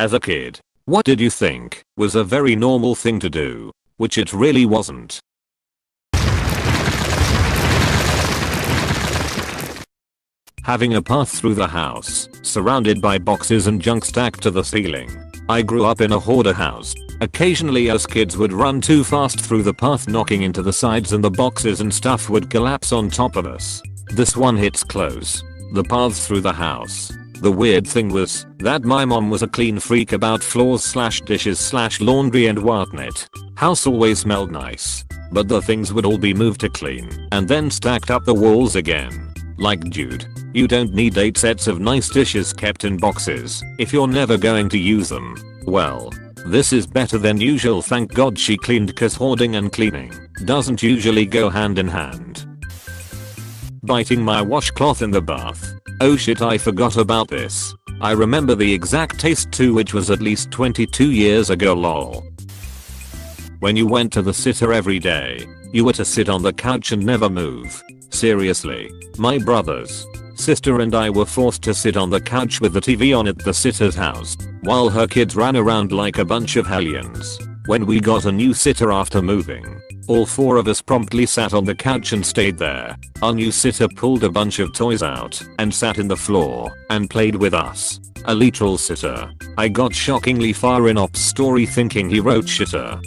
As a kid, what did you think was a very normal thing to do? Which it really wasn't. Having a path through the house, surrounded by boxes and junk stacked to the ceiling. I grew up in a hoarder house. Occasionally us kids would run too fast through the path, knocking into the sides, and the boxes and stuff would collapse on top of us. This one hits close. The paths through the house. The weird thing was that my mom was a clean freak about floors / dishes / laundry and whatnot. House always smelled nice, but the things would all be moved to clean and then stacked up the walls again. Like, dude, you don't need 8 sets of nice dishes kept in boxes if you're never going to use them. Well, this is better than usual. Thank God she cleaned, cause hoarding and cleaning doesn't usually go hand in hand. Biting my washcloth in the bath. Oh shit, I forgot about this. I remember the exact taste too, which was at least 22 years ago, lol. When you went to the sitter every day, you were to sit on the couch and never move. Seriously, my brothers, sister and I were forced to sit on the couch with the TV on at the sitter's house, while her kids ran around like a bunch of hellions. When we got a new sitter after moving, all 4 of us promptly sat on the couch and stayed there. Our new sitter pulled a bunch of toys out and sat in the floor and played with us. A literal sitter. I got shockingly far in Op's story thinking he wrote shitter.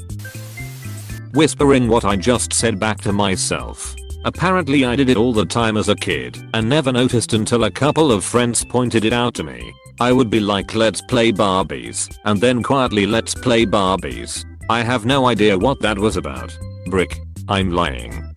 Whispering what I just said back to myself. Apparently I did it all the time as a kid and never noticed until a couple of friends pointed it out to me. I would be like, let's play Barbies, and then quietly, let's play Barbies. I have no idea what that was about. Brick, I'm lying.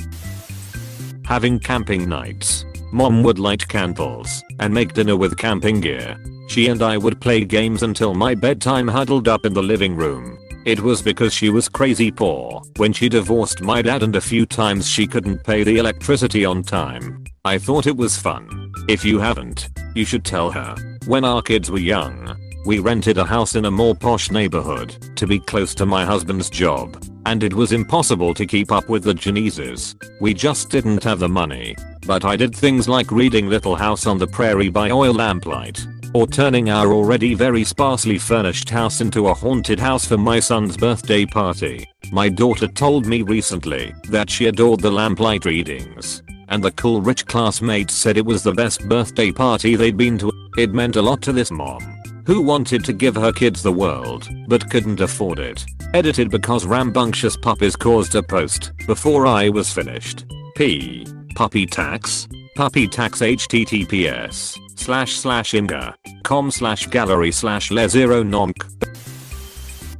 Having camping nights. Mom would light candles and make dinner with camping gear. She and I would play games until my bedtime, huddled up in the living room. It was because she was crazy poor when she divorced my dad, and a few times she couldn't pay the electricity on time. I thought it was fun. If you haven't, you should tell her. When our kids were young, we rented a house in a more posh neighborhood to be close to my husband's job, and it was impossible to keep up with the Joneses. We just didn't have the money. But I did things like reading Little House on the Prairie by oil lamplight, or turning our already very sparsely furnished house into a haunted house for my son's birthday party. My daughter told me recently that she adored the lamplight readings, and the cool rich classmates said it was the best birthday party they'd been to. It meant a lot to this mom, who wanted to give her kids the world but couldn't afford it. Edited because rambunctious puppies caused a post before I was finished. Puppy tax https://inga.com/gallery/le0nomc.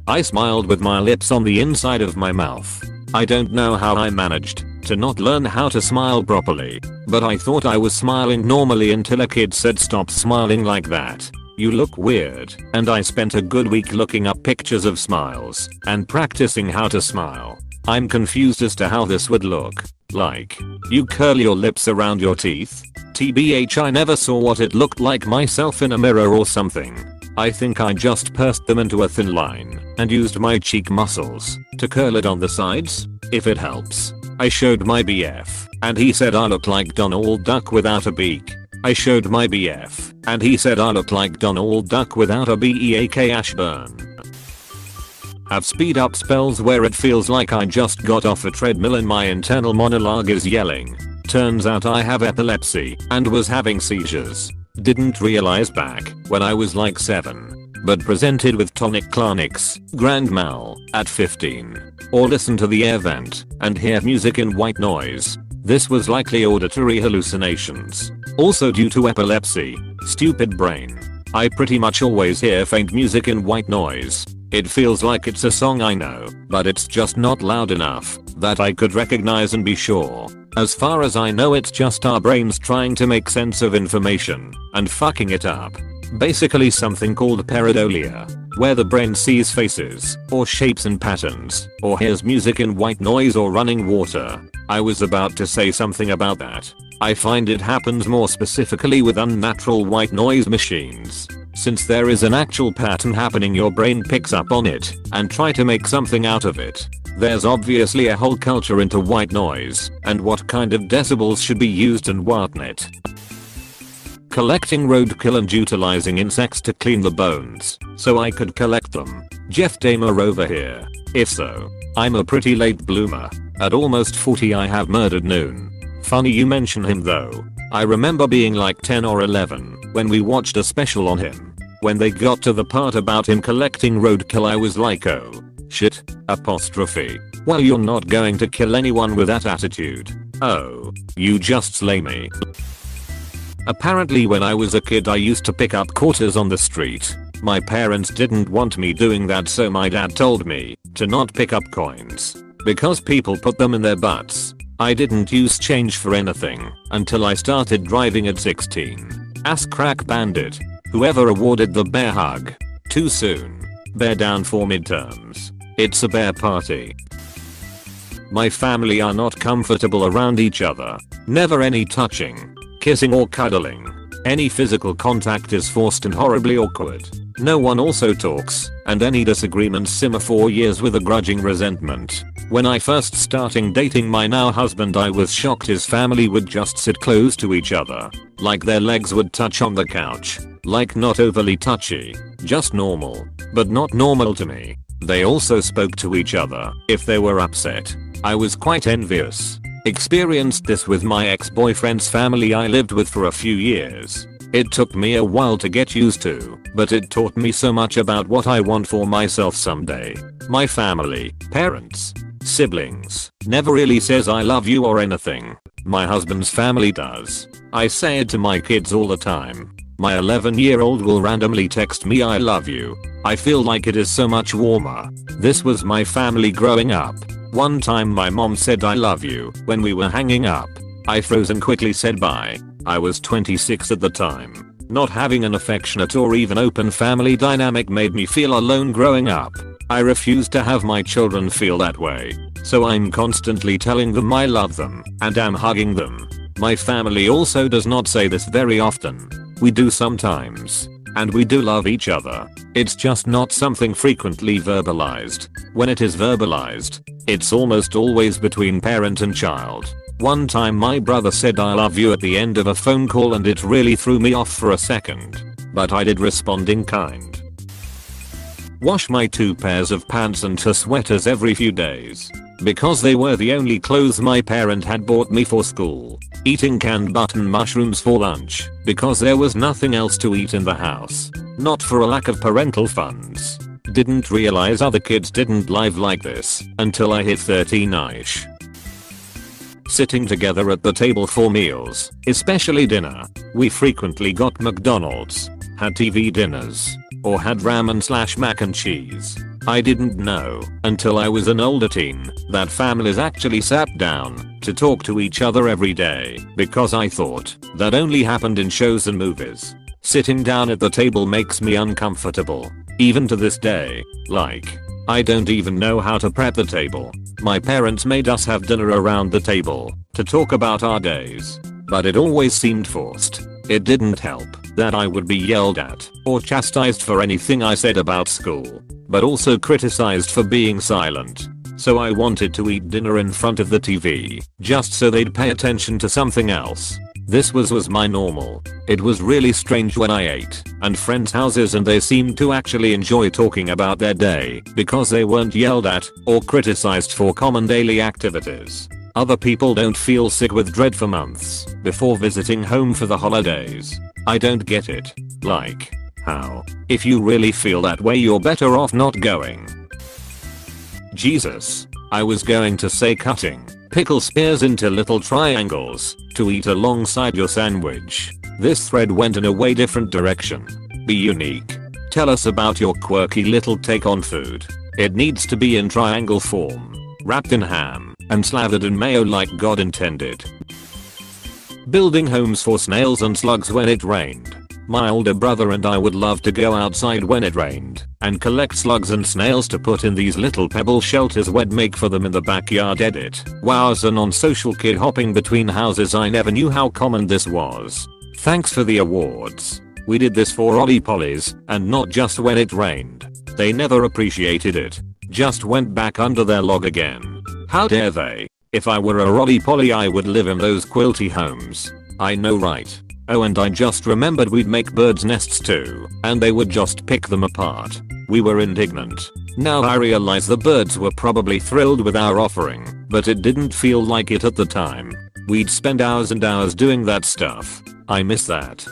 I smiled with my lips on the inside of my mouth. I don't know how I managed to not learn how to smile properly, but I thought I was smiling normally until a kid said, "Stop smiling like that. You look weird." And I spent a good week looking up pictures of smiles and practicing how to smile. I'm confused as to how this would look. Like, you curl your lips around your teeth? TBH, I never saw what it looked like myself in a mirror or something. I think I just pursed them into a thin line and used my cheek muscles to curl it on the sides. If it helps. I showed my BF and he said I look like Donald Duck without a beak. I showed my BF and he said I look like Donald Duck without a beak. Ashburn. Have speed up spells where it feels like I just got off a treadmill and my internal monologue is yelling. Turns out I have epilepsy and was having seizures. Didn't realize back when I was like 7, but presented with tonic-clonics, grand mal, at 15. Or listen to the air vent and hear music in white noise. This was likely auditory hallucinations. Also due to epilepsy, stupid brain. I pretty much always hear faint music in white noise. It feels like it's a song I know, but it's just not loud enough that I could recognize and be sure. As far as I know, it's just our brains trying to make sense of information and fucking it up. Basically something called pareidolia, where the brain sees faces or shapes and patterns, or hears music in white noise or running water. I was about to say something about that. I find it happens more specifically with unnatural white noise machines. Since there is an actual pattern happening, your brain picks up on it and try to make something out of it. There's obviously a whole culture into white noise and what kind of decibels should be used and whatnot. collecting roadkill and utilizing insects to clean the bones so I could collect them. Jeff Dahmer over here. If so, I'm a pretty late bloomer. At almost 40 I have murdered Noon. Funny you mention him though. I remember being like 10 or 11 when we watched a special on him. When they got to the part about him collecting roadkill I was like, oh shit, apostrophe. Well, you're not going to kill anyone with that attitude. Oh, you just slay me. Apparently when I was a kid I used to pick up quarters on the street. My parents didn't want me doing that, so my dad told me to not pick up coins because people put them in their butts. I didn't use change for anything until I started driving at 16. Ask Crack Bandit. Whoever awarded the bear hug. Too soon. Bear down for midterms. It's a bear party. My family are not comfortable around each other. Never any touching, kissing or cuddling. Any physical contact is forced and horribly awkward. No one also talks, and any disagreements simmer for years with a grudging resentment. When I first started dating my now husband I was shocked his family would just sit close to each other. Like their legs would touch on the couch. Like not overly touchy. Just normal. But not normal to me. They also spoke to each other if they were upset. I was quite envious. Experienced this with my ex-boyfriend's family I lived with for a few years. It took me a while to get used to, but it taught me so much about what I want for myself someday. My family, parents, siblings, never really says I love you or anything. My husband's family does. I say it to my kids all the time. My 11-year-old will randomly text me I love you. I feel like it is so much warmer. This was my family growing up. One time my mom said I love you when we were hanging up. I froze and quickly said bye. I was 26 at the time. Not having an affectionate or even open family dynamic made me feel alone growing up. I refuse to have my children feel that way. So I'm constantly telling them I love them and am hugging them. My family also does not say this very often. We do sometimes. And we do love each other. It's just not something frequently verbalized. When it is verbalized, it's almost always between parent and child. One time my brother said I love you at the end of a phone call and it really threw me off for a second. But I did respond in kind. Wash my 2 pairs of pants and 2 sweaters every few days. Because they were the only clothes my parent had bought me for school. Eating canned button mushrooms for lunch because there was nothing else to eat in the house. Not for a lack of parental funds. Didn't realize other kids didn't live like this until I hit 13ish. Sitting together at the table for meals, especially dinner. We frequently got McDonald's, had TV dinners, or had ramen/mac and cheese. I didn't know until I was an older teen that families actually sat down to talk to each other every day because I thought that only happened in shows and movies. Sitting down at the table makes me uncomfortable. Even to this day. Like, I don't even know how to prep the table. My parents made us have dinner around the table to talk about our days. But it always seemed forced. It didn't help that I would be yelled at or chastised for anything I said about school, but also criticized for being silent. So I wanted to eat dinner in front of the TV, just so they'd pay attention to something else. This was my normal. It was really strange when I ate at friends' houses and they seemed to actually enjoy talking about their day because they weren't yelled at or criticized for common daily activities. Other people don't feel sick with dread for months before visiting home for the holidays. I don't get it. Like, how? If you really feel that way you're better off not going. Jesus. I was going to say cutting pickle spears into little triangles to eat alongside your sandwich. This thread went in a way different direction. Be unique. Tell us about your quirky little take on food. It needs to be in triangle form, wrapped in ham, and slathered in mayo like God intended. Building homes for snails and slugs when it rained. My older brother and I would love to go outside when it rained and collect slugs and snails to put in these little pebble shelters we'd make for them in the backyard. Edit. Wow, as a non-social kid hopping between houses I never knew how common this was. Thanks for the awards. We did this for Ollie Pollies and not just when it rained. They never appreciated it. Just went back under their log again. How dare they? If I were a Ollie Polly I would live in those quilty homes. I know, right? Oh, and I just remembered we'd make birds' nests too, and they would just pick them apart. We were indignant. Now I realize the birds were probably thrilled with our offering, but it didn't feel like it at the time. We'd spend hours and hours doing that stuff. I miss that.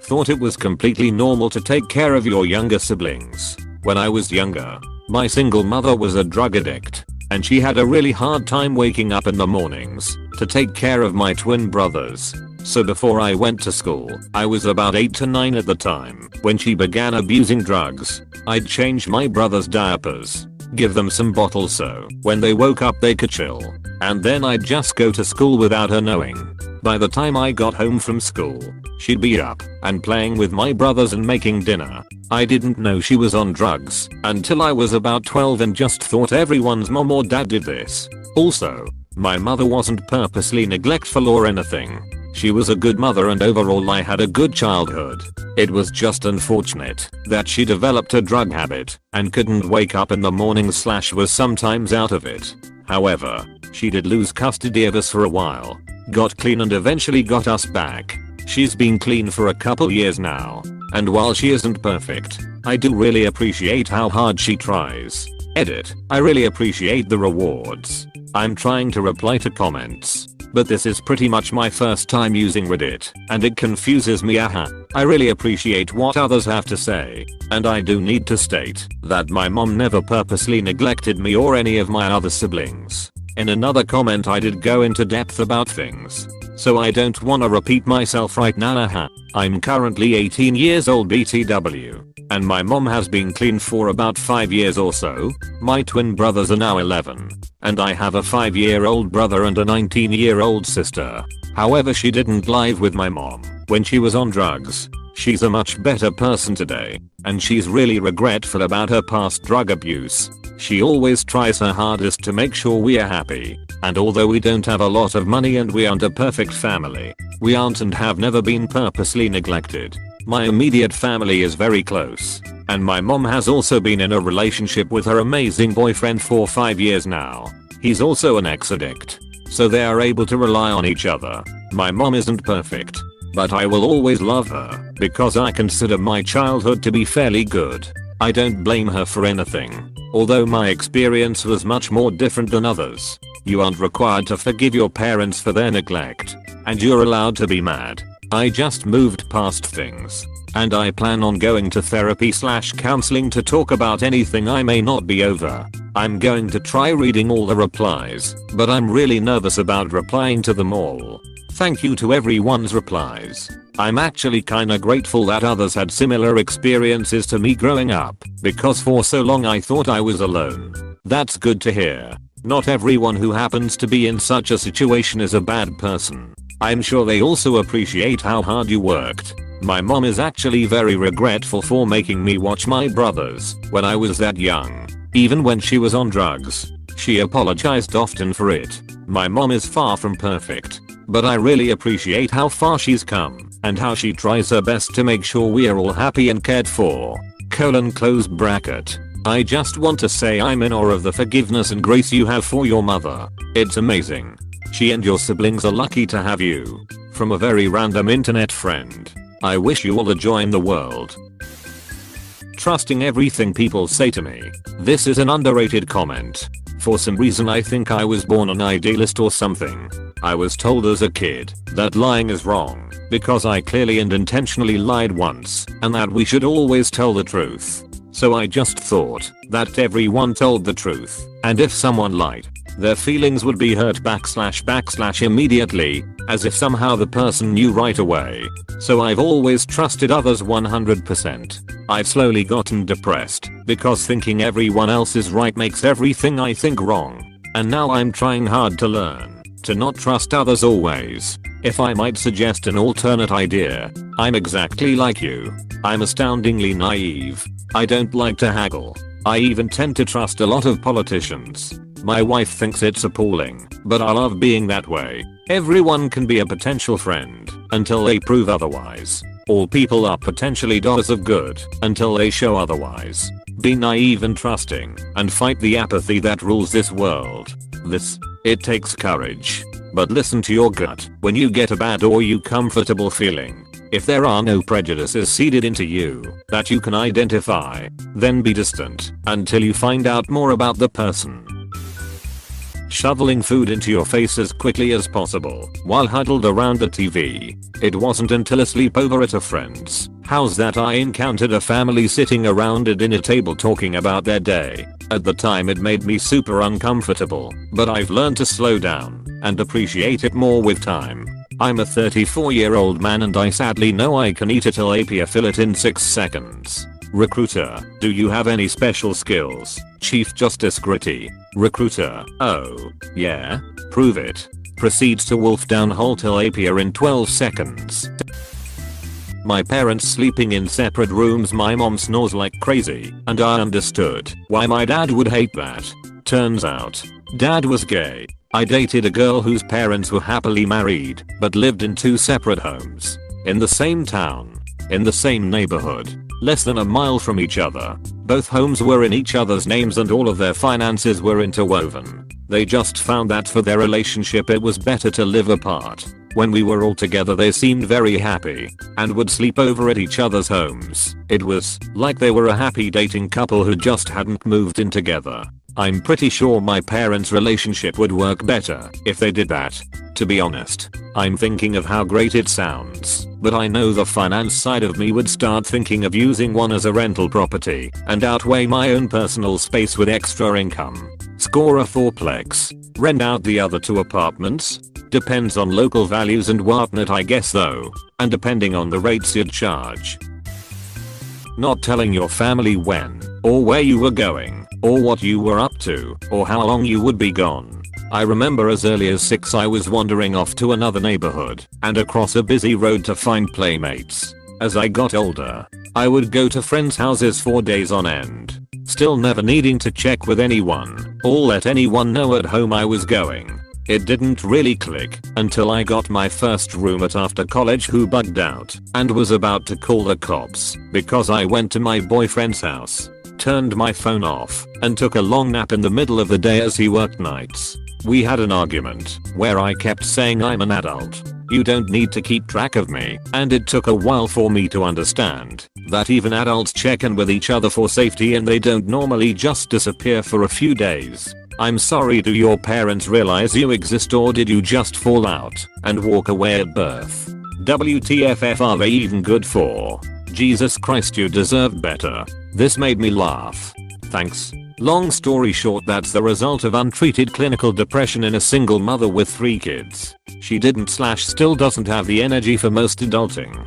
Thought it was completely normal to take care of your younger siblings. When I was younger, my single mother was a drug addict, and she had a really hard time waking up in the mornings to take care of my twin brothers. So before I went to school, I was about 8 to 9 at the time, when she began abusing drugs. I'd change my brothers' diapers, give them some bottles so when they woke up they could chill, and then I'd just go to school without her knowing. By the time I got home from school, she'd be up and playing with my brothers and making dinner. I didn't know she was on drugs until I was about 12 and just thought everyone's mom or dad did this. Also, my mother wasn't purposely neglectful or anything. She was a good mother and overall I had a good childhood. It was just unfortunate that she developed a drug habit and couldn't wake up in the morning / was sometimes out of it. However, she did lose custody of us for a while, got clean and eventually got us back. She's been clean for a couple years now, and while she isn't perfect, I do really appreciate how hard she tries. Edit. I really appreciate the rewards. I'm trying to reply to comments, but this is pretty much my first time using Reddit, and it confuses me. I really appreciate what others have to say, and I do need to state that my mom never purposely neglected me or any of my other siblings. In another comment I did go into depth about things, so I don't wanna repeat myself right now. I'm currently 18 years old BTW, and my mom has been clean for about 5 years or so. My twin brothers are now 11, and I have a 5-year-old brother and a 19-year-old sister. However, she didn't live with my mom when she was on drugs. She's a much better person today, and she's really regretful about her past drug abuse. She always tries her hardest to make sure we are happy, and although we don't have a lot of money and we aren't a perfect family, we aren't and have never been purposely neglected. My immediate family is very close, and my mom has also been in a relationship with her amazing boyfriend for 5 years now. He's also an ex-addict, so they are able to rely on each other. My mom isn't perfect, but I will always love her because I consider my childhood to be fairly good. I don't blame her for anything, although my experience was much more different than others. You aren't required to forgive your parents for their neglect, and you're allowed to be mad. I just moved past things, and I plan on going to therapy / counseling to talk about anything I may not be over. I'm going to try reading all the replies, but I'm really nervous about replying to them all. Thank you to everyone's replies. I'm actually kinda grateful that others had similar experiences to me growing up, because for so long I thought I was alone. That's good to hear. Not everyone who happens to be in such a situation is a bad person. I'm sure they also appreciate how hard you worked. My mom is actually very regretful for making me watch my brothers when I was that young, even when she was on drugs. She apologized often for it. My mom is far from perfect, but I really appreciate how far she's come and how she tries her best to make sure we are all happy and cared for. Close bracket. I just want to say I'm in awe of the forgiveness and grace you have for your mother. It's amazing. She and your siblings are lucky to have you. From a very random internet friend. I wish you all the joy in the world. Trusting everything people say to me. This is an underrated comment. For some reason I think I was born an idealist or something. I was told as a kid that lying is wrong because I clearly and intentionally lied once, and that we should always tell the truth. So I just thought that everyone told the truth, and if someone lied, their feelings would be hurt / immediately, as if somehow the person knew right away. So I've always trusted others 100%. I've slowly gotten depressed because thinking everyone else is right makes everything I think wrong. And now I'm trying hard to learn to not trust others always. If I might suggest an alternate idea, I'm exactly like you. I'm astoundingly naive. I don't like to haggle. I even tend to trust a lot of politicians. My wife thinks it's appalling, but I love being that way. Everyone can be a potential friend until they prove otherwise. All people are potentially doers of good until they show otherwise. Be naive and trusting and fight the apathy that rules this world. It takes courage. but listen to your gut when you get a bad or you comfortable feeling. If there are no prejudices seeded into you that you can identify, then be distant until you find out more about the person. Shoveling food into your face as quickly as possible while huddled around the TV. It wasn't until a sleepover at a friend's house that I encountered a family sitting around a dinner table talking about their day. At the time it made me super uncomfortable, but I've learned to slow down and appreciate it more with time. I'm a 34-year-old man and I sadly know I can eat a tilapia fillet in 6 seconds. Recruiter, do you have any special skills? Chief Justice Gritty. Recruiter, oh, yeah? Prove it. Proceeds to wolf down whole tilapia in 12 seconds. My parents sleeping in separate rooms. My mom snores like crazy, and I understood why my dad would hate that. Turns out, dad was gay. I dated a girl whose parents were happily married, but lived in 2 separate homes. In the same town. In the same neighborhood. Less than a mile from each other. Both homes were in each other's names and all of their finances were interwoven. They just found that for their relationship it was better to live apart. When we were all together they seemed very happy and would sleep over at each other's homes. It was like they were a happy dating couple who just hadn't moved in together. I'm pretty sure my parents' relationship would work better if they did that. To be honest, I'm thinking of how great it sounds, but I know the finance side of me would start thinking of using one as a rental property and outweigh my own personal space with extra income. Score a 4plex. Rent out the other 2 apartments? Depends on local values and whatnot I guess though, and depending on the rates you'd charge. Not telling your family when or where you were going, or what you were up to, or how long you would be gone. I remember as early as 6 I was wandering off to another neighborhood and across a busy road to find playmates. As I got older, I would go to friends' houses for days on end, still never needing to check with anyone or let anyone know at home I was going. It didn't really click until I got my first roommate after college who bugged out and was about to call the cops because I went to my boyfriend's house, turned my phone off, and took a long nap in the middle of the day as he worked nights. We had an argument where I kept saying I'm an adult. You don't need to keep track of me, and it took a while for me to understand that even adults check in with each other for safety and they don't normally just disappear for a few days. I'm sorry, do your parents realize you exist or did you just fall out and walk away at birth? WTFF, are they even good for? Jesus Christ, you deserved better. This made me laugh. Thanks. Long story short, that's the result of untreated clinical depression in a single mother with 3 kids. She didn't/still doesn't have the energy for most adulting.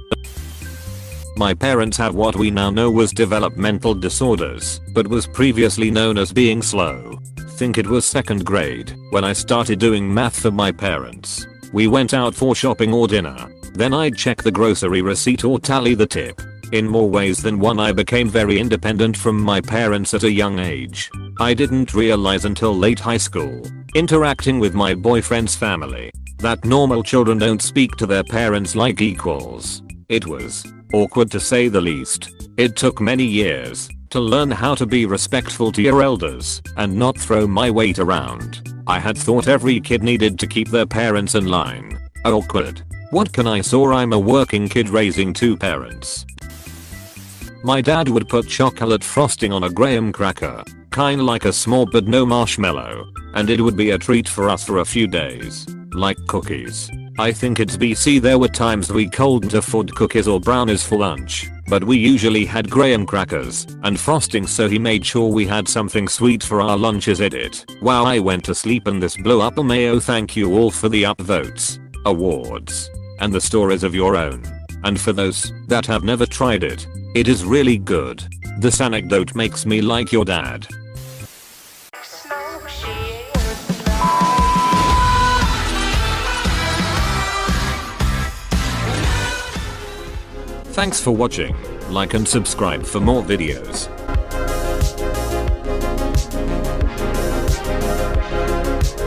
My parents have what we now know was developmental disorders, but was previously known as being slow. Think it was 2nd grade when I started doing math for my parents. We went out for shopping or dinner. Then I'd check the grocery receipt or tally the tip. In more ways than one I became very independent from my parents at a young age. I didn't realize until late high school, interacting with my boyfriend's family, that normal children don't speak to their parents like equals. It was awkward to say the least. It took many years to learn how to be respectful to your elders and not throw my weight around. I had thought every kid needed to keep their parents in line. Awkward. What can I say? I'm a working kid raising 2 parents. My dad would put chocolate frosting on a graham cracker, kinda like a s'more but no marshmallow, and it would be a treat for us for a few days. Like cookies. I think it's BC, there were times we couldn't afford cookies or brownies for lunch, but we usually had graham crackers and frosting, so he made sure we had something sweet for our lunches. It. Wow, I went to sleep and this blew up. Mayo, thank you all for the upvotes, awards, and the stories of your own. And for those that have never tried it, it is really good. This anecdote makes me like your dad. Thanks for watching. Like and subscribe for more videos.